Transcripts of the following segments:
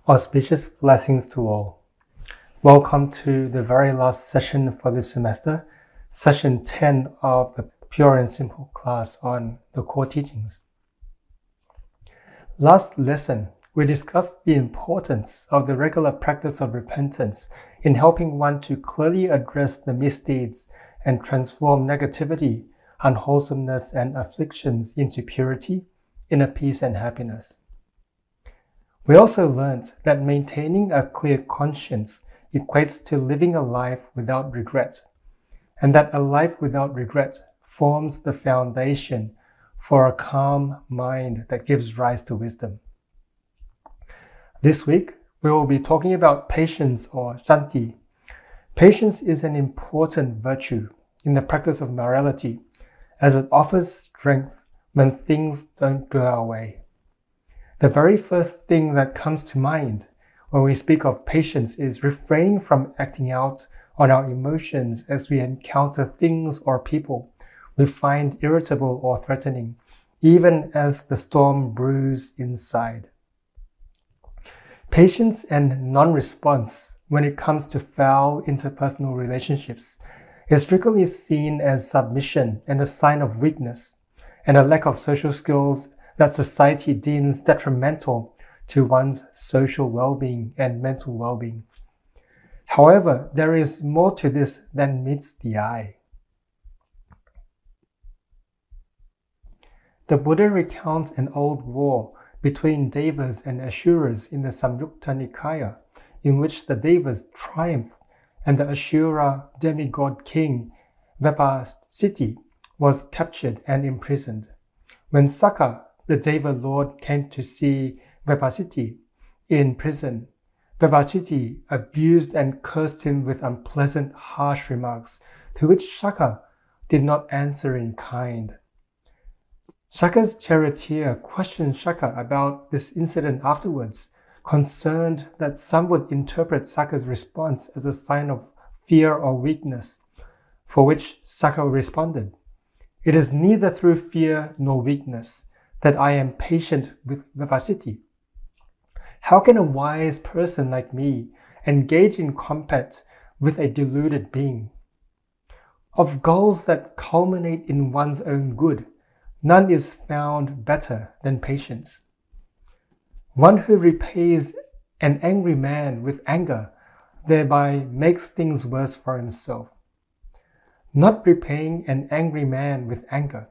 Auspicious blessings to all. Welcome to the very last session for this semester, session 10 of the Pure and Simple class on the core teachings. Last lesson, we discussed the importance of the regular practice of repentance in helping one to clearly address the misdeeds and transform negativity, unwholesomeness, and afflictions into purity, inner peace, and happiness. We also learned that maintaining a clear conscience equates to living a life without regret, and that a life without regret forms the foundation for a calm mind that gives rise to wisdom. This week, we will be talking about patience or shanti. Patience is an important virtue in the practice of morality, as it offers strength when things don't go our way. The very first thing that comes to mind when we speak of patience is refraining from acting out on our emotions as we encounter things or people we find irritable or threatening, even as the storm brews inside. Patience and non-response when it comes to foul interpersonal relationships is frequently seen as submission and a sign of weakness and a lack of social skills that society deems detrimental to one's social well-being and mental well-being. However, there is more to this than meets the eye. The Buddha recounts an old war between Devas and Asuras in the Samyutta Nikaya, in which the Devas triumphed and the Asura demigod king Vipasiti was captured and imprisoned. When Sakka, the Deva lord, came to see Vipasiti in prison, Vipasiti abused and cursed him with unpleasant, harsh remarks, to which Sakka did not answer in kind. Sakka's charioteer questioned Sakka about this incident afterwards, concerned that some would interpret Sakka's response as a sign of fear or weakness, for which Sakka responded, "It is neither through fear nor weakness that I am patient with Vipasiti. How can a wise person like me engage in combat with a deluded being? Of goals that culminate in one's own good, none is found better than patience. One who repays an angry man with anger thereby makes things worse for himself. Not repaying an angry man with anger,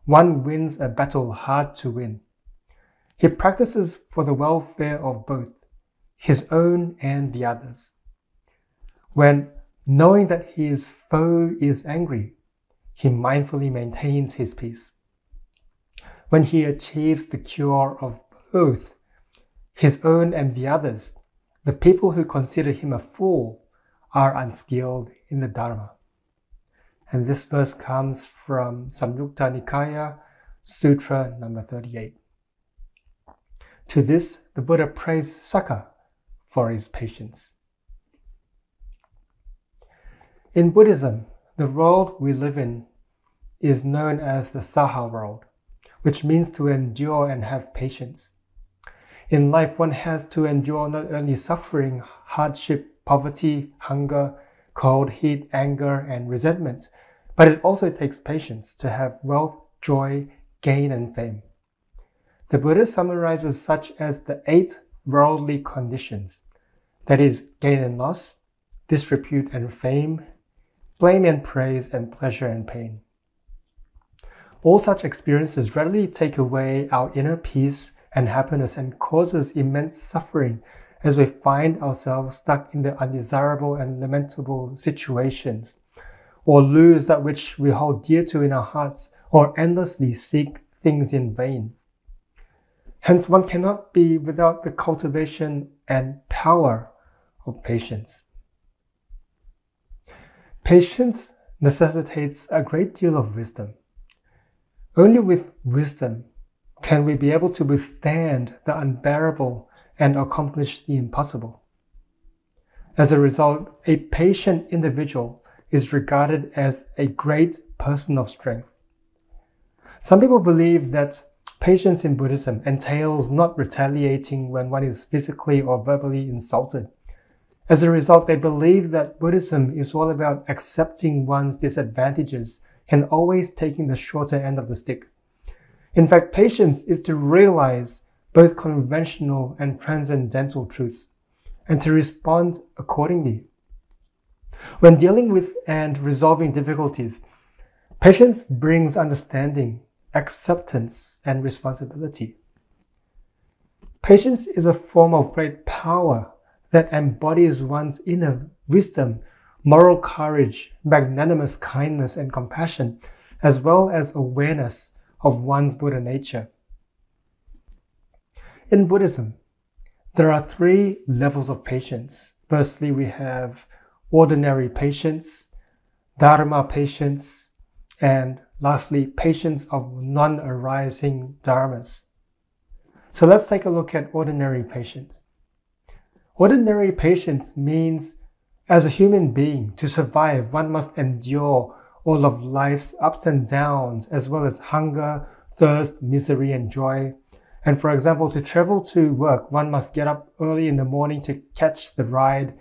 one wins a battle hard to win. He practices for the welfare of both, his own and the others. When, knowing that his foe is angry, he mindfully maintains his peace. When he achieves the cure of both, his own and the others, the people who consider him a fool are unskilled in the Dharma." And this verse comes from Samyutta Nikaya, Sutra number 38. To this, the Buddha praised Sakka for his patience. In Buddhism, the world we live in is known as the Saha world, which means to endure and have patience. In life, one has to endure not only suffering, hardship, poverty, hunger, cold, heat, anger, and resentment, but it also takes patience to have wealth, joy, gain, and fame. The Buddha summarizes such as the 8 worldly conditions, that is, gain and loss, disrepute and fame, blame and praise, and pleasure and pain. All such experiences readily take away our inner peace and happiness and causes immense suffering as we find ourselves stuck in the undesirable and lamentable situations, or lose that which we hold dear to in our hearts, or endlessly seek things in vain. Hence, one cannot be without the cultivation and power of patience. Patience necessitates a great deal of wisdom. Only with wisdom can we be able to withstand the unbearable and accomplish the impossible. As a result, a patient individual is regarded as a great person of strength. Some people believe that Patience in Buddhism entails not retaliating when one is physically or verbally insulted. As a result, they believe that Buddhism is all about accepting one's disadvantages and always taking the shorter end of the stick. In fact, patience is to realize both conventional and transcendental truths, and to respond accordingly. When dealing with and resolving difficulties, patience brings understanding, acceptance, and responsibility. Patience is a form of great power that embodies one's inner wisdom, moral courage, magnanimous kindness and compassion, as well as awareness of one's Buddha nature. In Buddhism, there are 3 levels of patience. Firstly, we have ordinary patience, Dharma patience, and lastly, patience of non-arising dharmas. So let's take a look at ordinary patience. Ordinary patience means, as a human being, to survive, one must endure all of life's ups and downs, as well as hunger, thirst, misery, and joy. And for example, to travel to work, one must get up early in the morning to catch the ride,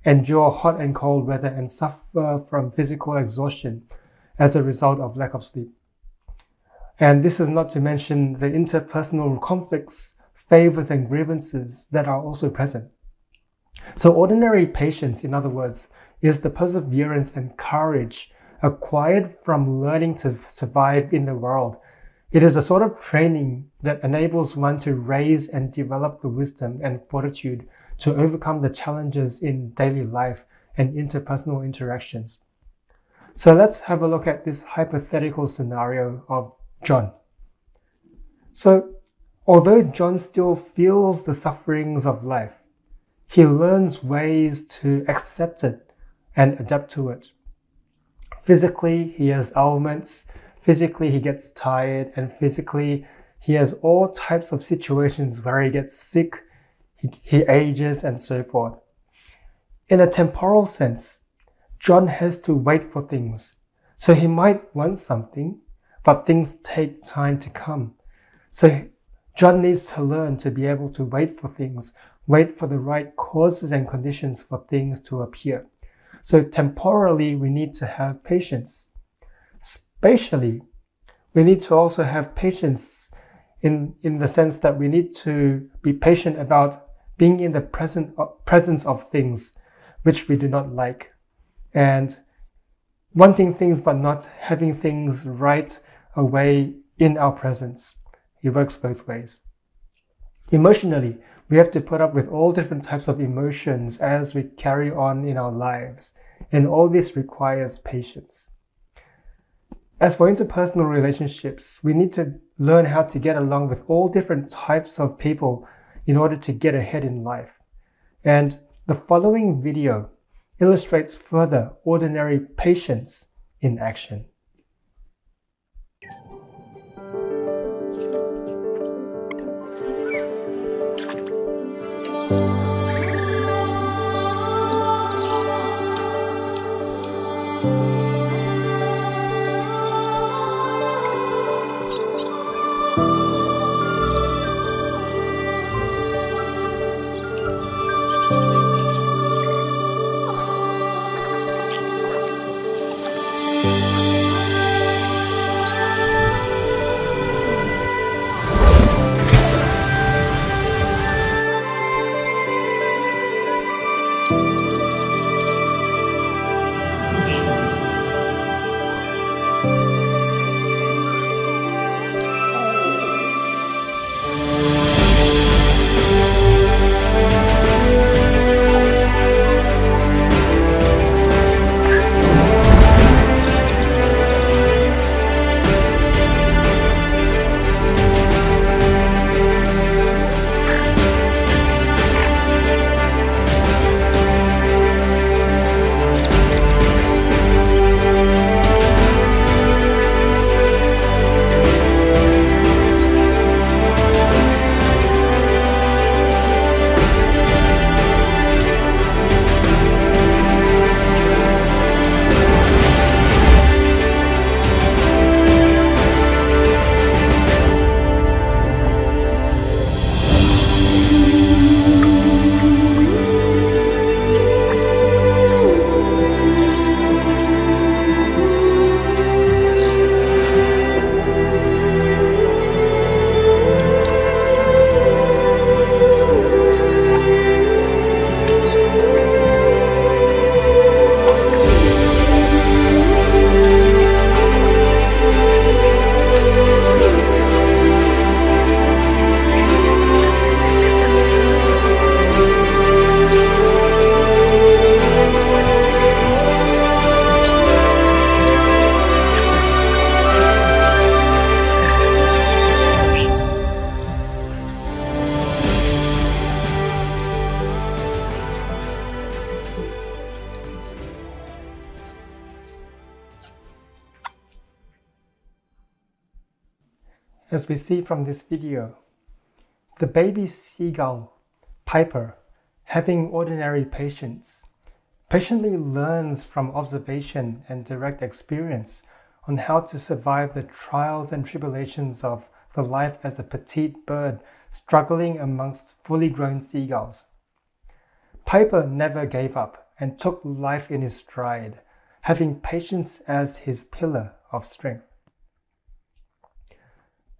endure hot and cold weather, and suffer from physical exhaustion as a result of lack of sleep. And this is not to mention the interpersonal conflicts, favors, and grievances that are also present. So ordinary patience, in other words, is the perseverance and courage acquired from learning to survive in the world. It is a sort of training that enables one to raise and develop the wisdom and fortitude to overcome the challenges in daily life and interpersonal interactions. So let's have a look at this hypothetical scenario of John. So, although John still feels the sufferings of life, he learns ways to accept it and adapt to it. Physically, he has ailments. Physically, he gets tired, and physically, he has all types of situations where he gets sick, he ages, and so forth. In a temporal sense, John has to wait for things. So he might want something, but things take time to come. So John needs to learn to be able to wait for things, wait for the right causes and conditions for things to appear. So temporally, we need to have patience. Spatially, we need to also have patience in the sense that we need to be patient about being in the presence of things which we do not like, and wanting things but not having things right away in our presence. It works both ways. Emotionally, we have to put up with all different types of emotions as we carry on in our lives, and all this requires patience. As for interpersonal relationships, we need to learn how to get along with all different types of people in order to get ahead in life. And the following video illustrates further ordinary patience in action. as we see from this video. The baby seagull, Piper, having ordinary patience, patiently learns from observation and direct experience on how to survive the trials and tribulations of the life as a petite bird struggling amongst fully grown seagulls. Piper never gave up and took life in his stride, having patience as his pillar of strength.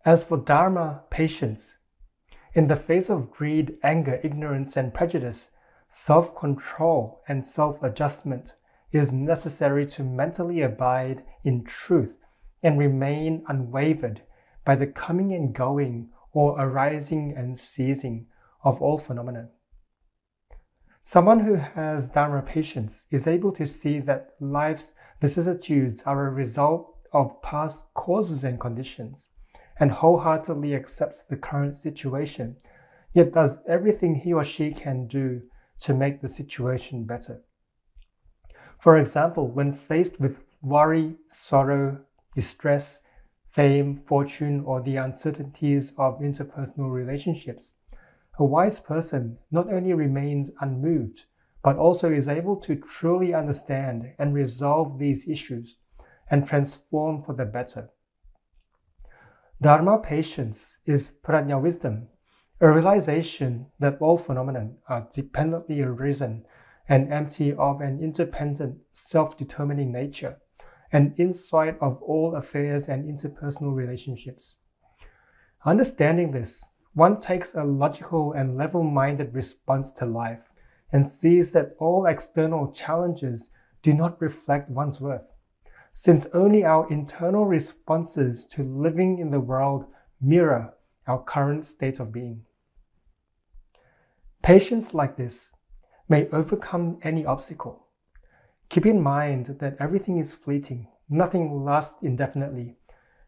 As for Dharma patience, in the face of greed, anger, ignorance, and prejudice, self-control and self-adjustment is necessary to mentally abide in truth and remain unwavered by the coming and going or arising and ceasing of all phenomena. Someone who has Dharma patience is able to see that life's vicissitudes are a result of past causes and conditions, and wholeheartedly accepts the current situation, yet does everything he or she can do to make the situation better. For example, when faced with worry, sorrow, distress, fame, fortune, or the uncertainties of interpersonal relationships, a wise person not only remains unmoved, but also is able to truly understand and resolve these issues and transform for the better. Dharma patience is prajna wisdom, a realization that all phenomena are dependently arisen and empty of an independent, self-determining nature, and insight of all affairs and interpersonal relationships. Understanding this, one takes a logical and level-minded response to life and sees that all external challenges do not reflect one's worth, since only our internal responses to living in the world mirror our current state of being. Patience like this may overcome any obstacle. Keep in mind that everything is fleeting, nothing lasts indefinitely,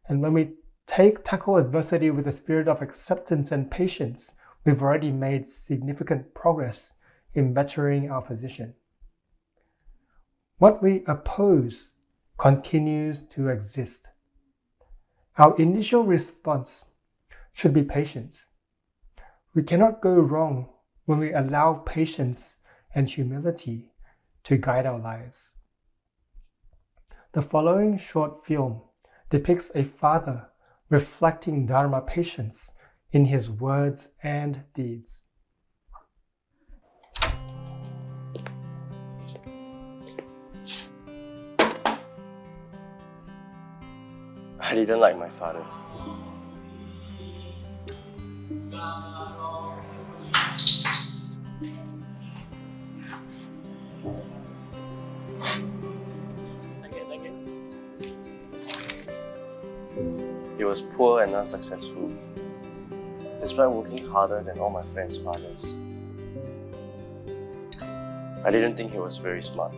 and when we tackle adversity with a spirit of acceptance and patience, we've already made significant progress in bettering our position. What we oppose continues to exist. Our initial response should be patience. We cannot go wrong when we allow patience and humility to guide our lives. The following short film depicts a father reflecting Dharma patience in his words and deeds. I didn't like my father. He was poor and unsuccessful, despite working harder than all my friends' fathers. I didn't think he was very smart.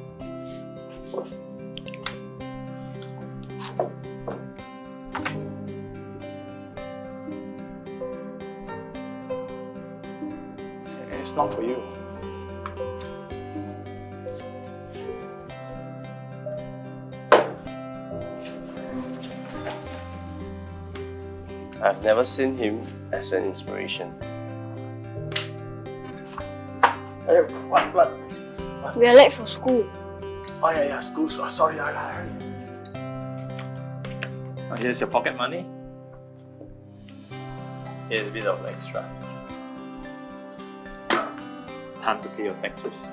It's not for you. I've never seen him as an inspiration. Hey, what? We are late for school. Oh yeah, school. Oh, sorry, here's your pocket money. Here's a bit of extra. Time to pay your taxes.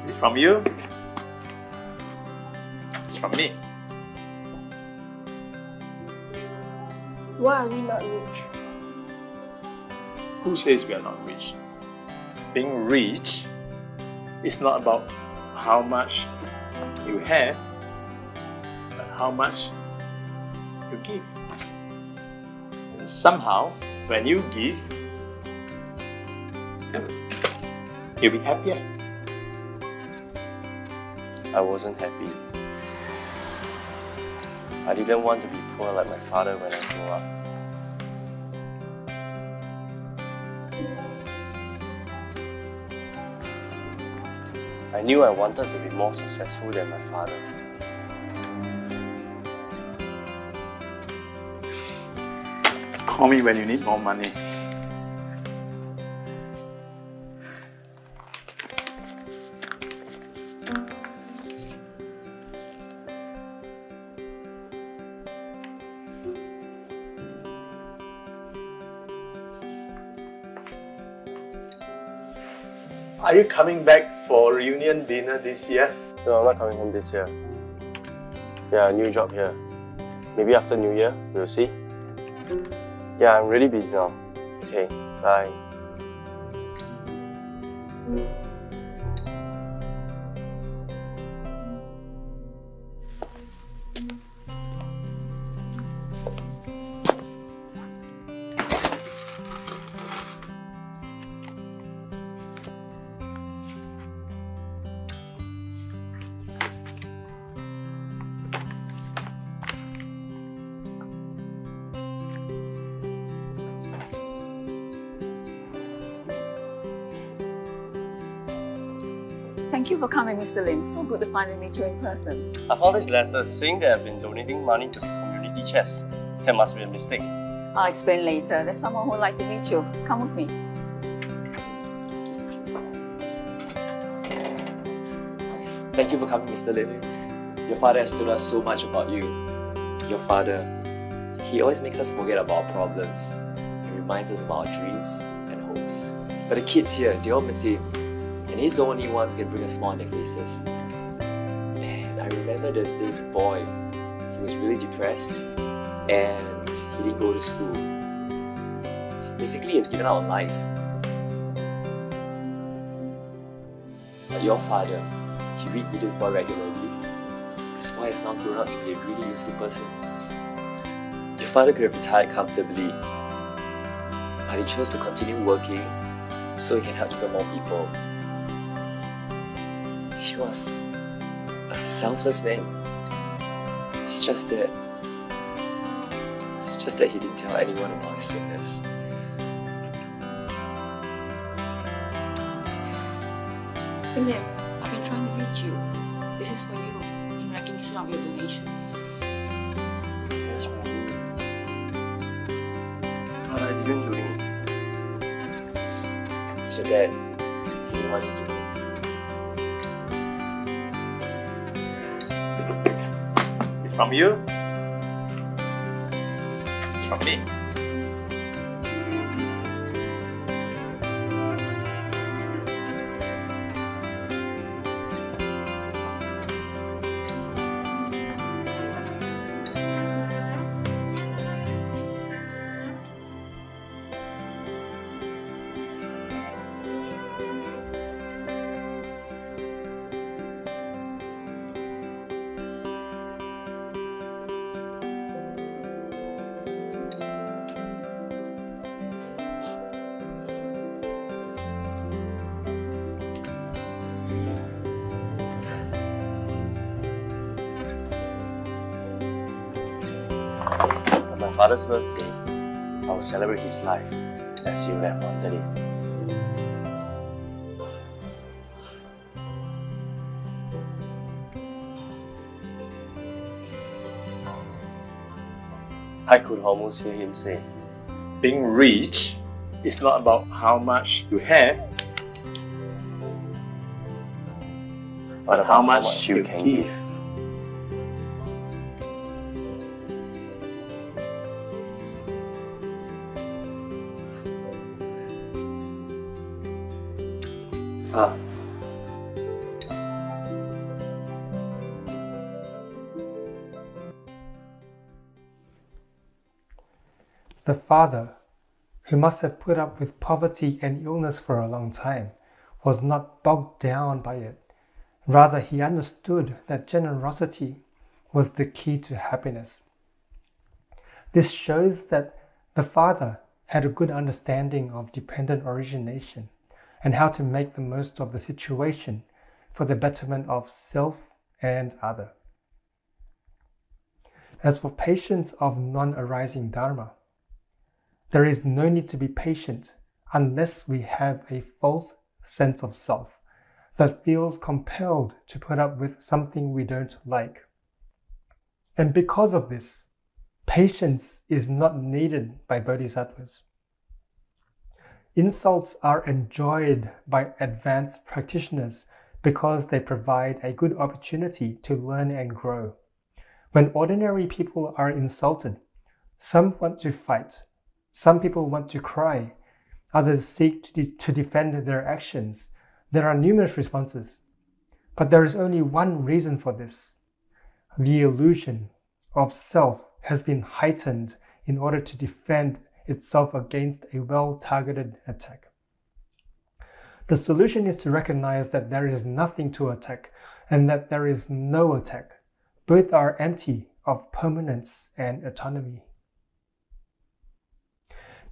It's from you. It's from me. Why are we not rich? Who says we are not rich? Being rich is not about how much you have, but how much you give. And somehow, when you give, you'll be happier. I wasn't happy. I didn't want to be poor like my father when I grew up. I knew I wanted to be more successful than my father. Call me when you need more money. Are you coming back for reunion dinner this year? No, I'm not coming home this year. Yeah, new job here. Maybe after New Year, we'll see. Yeah, I'm really busy now. Okay, bye. Thank you for coming, Mr. Lim. So good to finally meet you in person. I found this letter saying that I've been donating money to the community chest. There must be a mistake. I'll explain later. There's someone who'd like to meet you. Come with me. Thank you for coming, Mr. Lim. Your father has told us so much about you. Your father, he always makes us forget about our problems. He reminds us about our dreams and hopes. But the kids here, they all miss him. And he's the only one who can bring a smile on their faces. And I remember there's this boy. He was really depressed and he didn't go to school. Basically, he's given up on life. But your father, he read to this boy regularly. This boy has now grown up to be a really useful person. Your father could have retired comfortably, but he chose to continue working so he can help even more people. He was a selfless man. It's just that he didn't tell anyone about his sickness. Mr. Lim, I've been trying to reach you. This is for you, in recognition of your donations. That's for me. But I didn't do it. So Dad, he didn't want you to know. It's from you. It's from me. On my father's birthday, I will celebrate his life as he would have wanted it. I could almost hear him say, Being rich is not about how much you have, but how much you can give. give. Ah. The father, who must have put up with poverty and illness for a long time, was not bogged down by it. Rather, he understood that generosity was the key to happiness. This shows that the father had a good understanding of dependent origination and how to make the most of the situation for the betterment of self and other. As for patience of non-arising Dharma, there is no need to be patient unless we have a false sense of self that feels compelled to put up with something we don't like. And because of this, patience is not needed by bodhisattvas. Insults are enjoyed by advanced practitioners because they provide a good opportunity to learn and grow. When ordinary people are insulted, some want to fight, some people want to cry, others seek to defend their actions. There are numerous responses, but there is only one reason for this. The illusion of self has been heightened in order to defend itself against a well-targeted attack. The solution is to recognize that there is nothing to attack and that there is no attack. Both are empty of permanence and autonomy.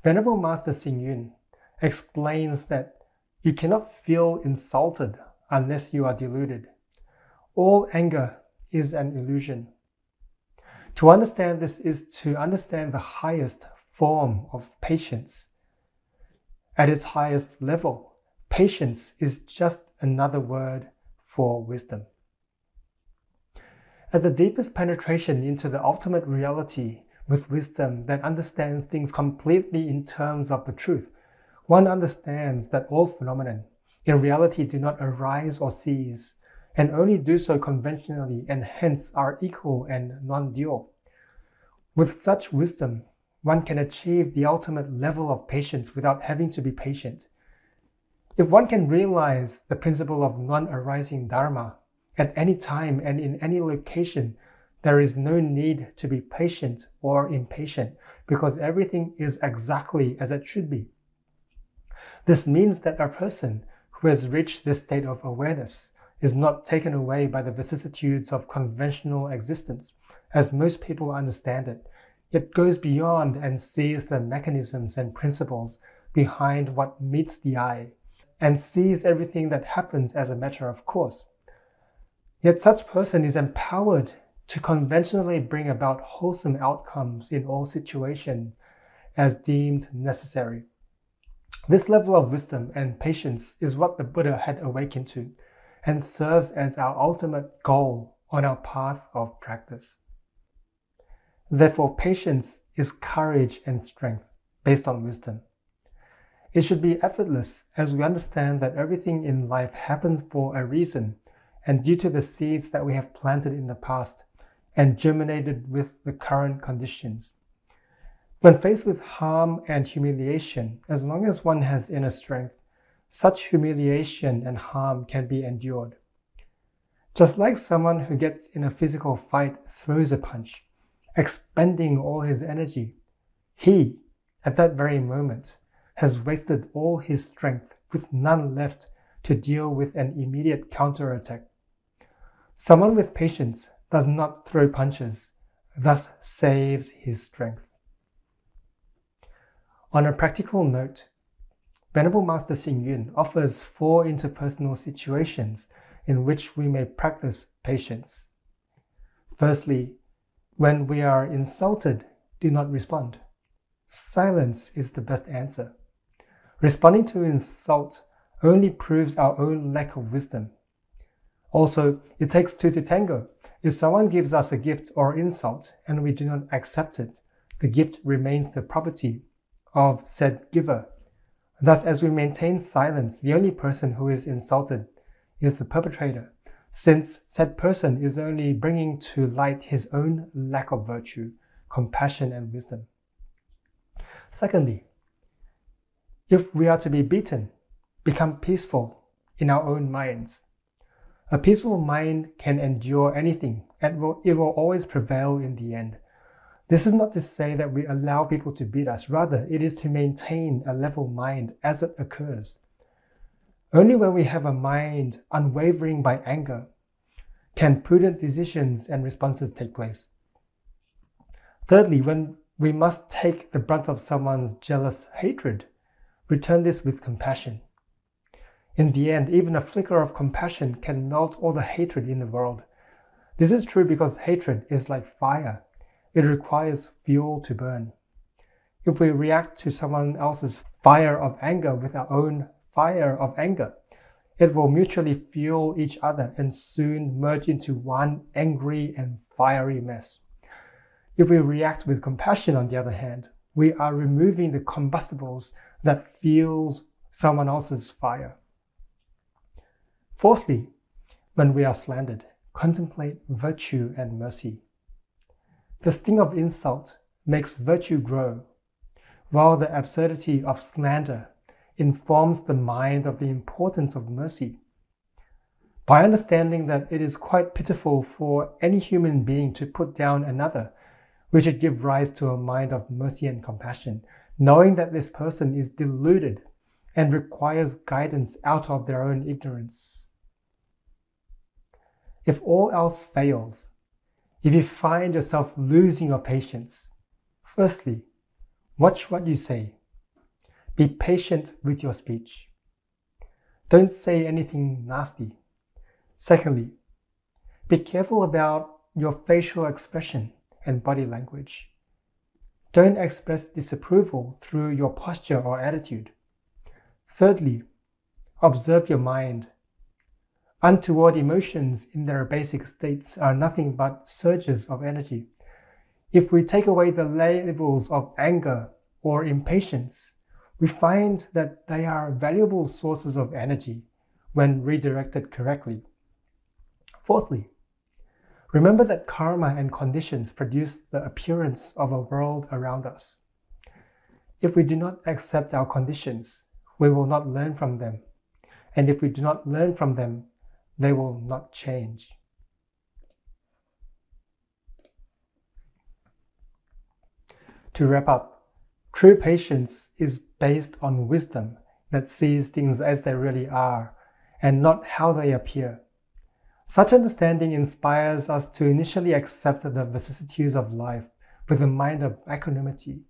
Venerable Master Xing explains that you cannot feel insulted unless you are deluded. All anger is an illusion. To understand this is to understand the highest form of patience. At its highest level, patience is just another word for wisdom. At the deepest penetration into the ultimate reality with wisdom that understands things completely in terms of the truth, one understands that all phenomena in reality do not arise or cease, and only do so conventionally and hence are equal and non-dual. With such wisdom, one can achieve the ultimate level of patience without having to be patient. If one can realize the principle of non-arising Dharma at any time and in any location, there is no need to be patient or impatient because everything is exactly as it should be. This means that a person who has reached this state of awareness is not taken away by the vicissitudes of conventional existence, as most people understand it. It goes beyond and sees the mechanisms and principles behind what meets the eye, and sees everything that happens as a matter of course. Yet such person is empowered to conventionally bring about wholesome outcomes in all situations as deemed necessary. This level of wisdom and patience is what the Buddha had awakened to, and serves as our ultimate goal on our path of practice. Therefore, patience is courage and strength based on wisdom. It should be effortless as we understand that everything in life happens for a reason and due to the seeds that we have planted in the past and germinated with the current conditions. When faced with harm and humiliation, as long as one has inner strength, such humiliation and harm can be endured. Just like someone who gets in a physical fight throws a punch, expending all his energy, he, at that very moment, has wasted all his strength with none left to deal with an immediate counterattack. Someone with patience does not throw punches, thus saves his strength. On a practical note, Venerable Master Xing offers 4 interpersonal situations in which we may practice patience. Firstly, when we are insulted, do not respond. Silence is the best answer. Responding to insult only proves our own lack of wisdom. Also, it takes 2 to tango. If someone gives us a gift or insult and we do not accept it, the gift remains the property of said giver. Thus, as we maintain silence, the only person who is insulted is the perpetrator, since said person is only bringing to light his own lack of virtue, compassion, and wisdom. Secondly, if we are to be beaten, become peaceful in our own minds. A peaceful mind can endure anything, and it will always prevail in the end. This is not to say that we allow people to beat us. Rather, it is to maintain a level mind as it occurs. Only when we have a mind unwavering by anger can prudent decisions and responses take place. Thirdly, when we must take the brunt of someone's jealous hatred, return this with compassion. In the end, even a flicker of compassion can melt all the hatred in the world. This is true because hatred is like fire. It requires fuel to burn. If we react to someone else's fire of anger with our own fire of anger, it will mutually fuel each other and soon merge into one angry and fiery mess. If we react with compassion, on the other hand, we are removing the combustibles that fuels someone else's fire. Fourthly, when we are slandered, contemplate virtue and mercy. The sting of insult makes virtue grow, while the absurdity of slander informs the mind of the importance of mercy. By understanding that it is quite pitiful for any human being to put down another, we should give rise to a mind of mercy and compassion, knowing that this person is deluded and requires guidance out of their own ignorance. If all else fails, if you find yourself losing your patience, firstly, watch what you say. Be patient with your speech. Don't say anything nasty. Secondly, be careful about your facial expression and body language. Don't express disapproval through your posture or attitude. Thirdly, observe your mind. Untoward emotions in their basic states are nothing but surges of energy. If we take away the labels of anger or impatience, we find that they are valuable sources of energy when redirected correctly. Fourthly, remember that karma and conditions produce the appearance of a world around us. If we do not accept our conditions, we will not learn from them. And if we do not learn from them, they will not change. To wrap up, true patience is based on wisdom that sees things as they really are and not how they appear. Such understanding inspires us to initially accept the vicissitudes of life with a mind of equanimity,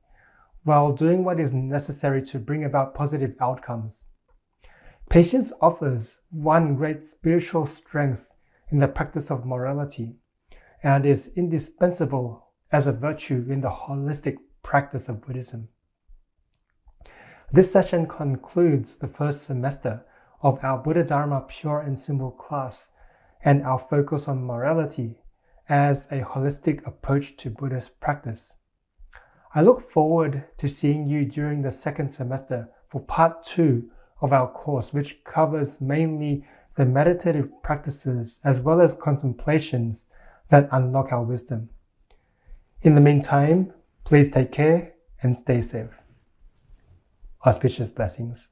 while doing what is necessary to bring about positive outcomes. Patience offers one great spiritual strength in the practice of morality and is indispensable as a virtue in the holistic practice of Buddhism. This session concludes the first semester of our Buddha-Dharma Pure and Simple class and our focus on morality as a holistic approach to Buddhist practice. I look forward to seeing you during the second semester for part 2 of our course, which covers mainly the meditative practices as well as contemplations that unlock our wisdom. In the meantime, please take care and stay safe. Auspicious blessings.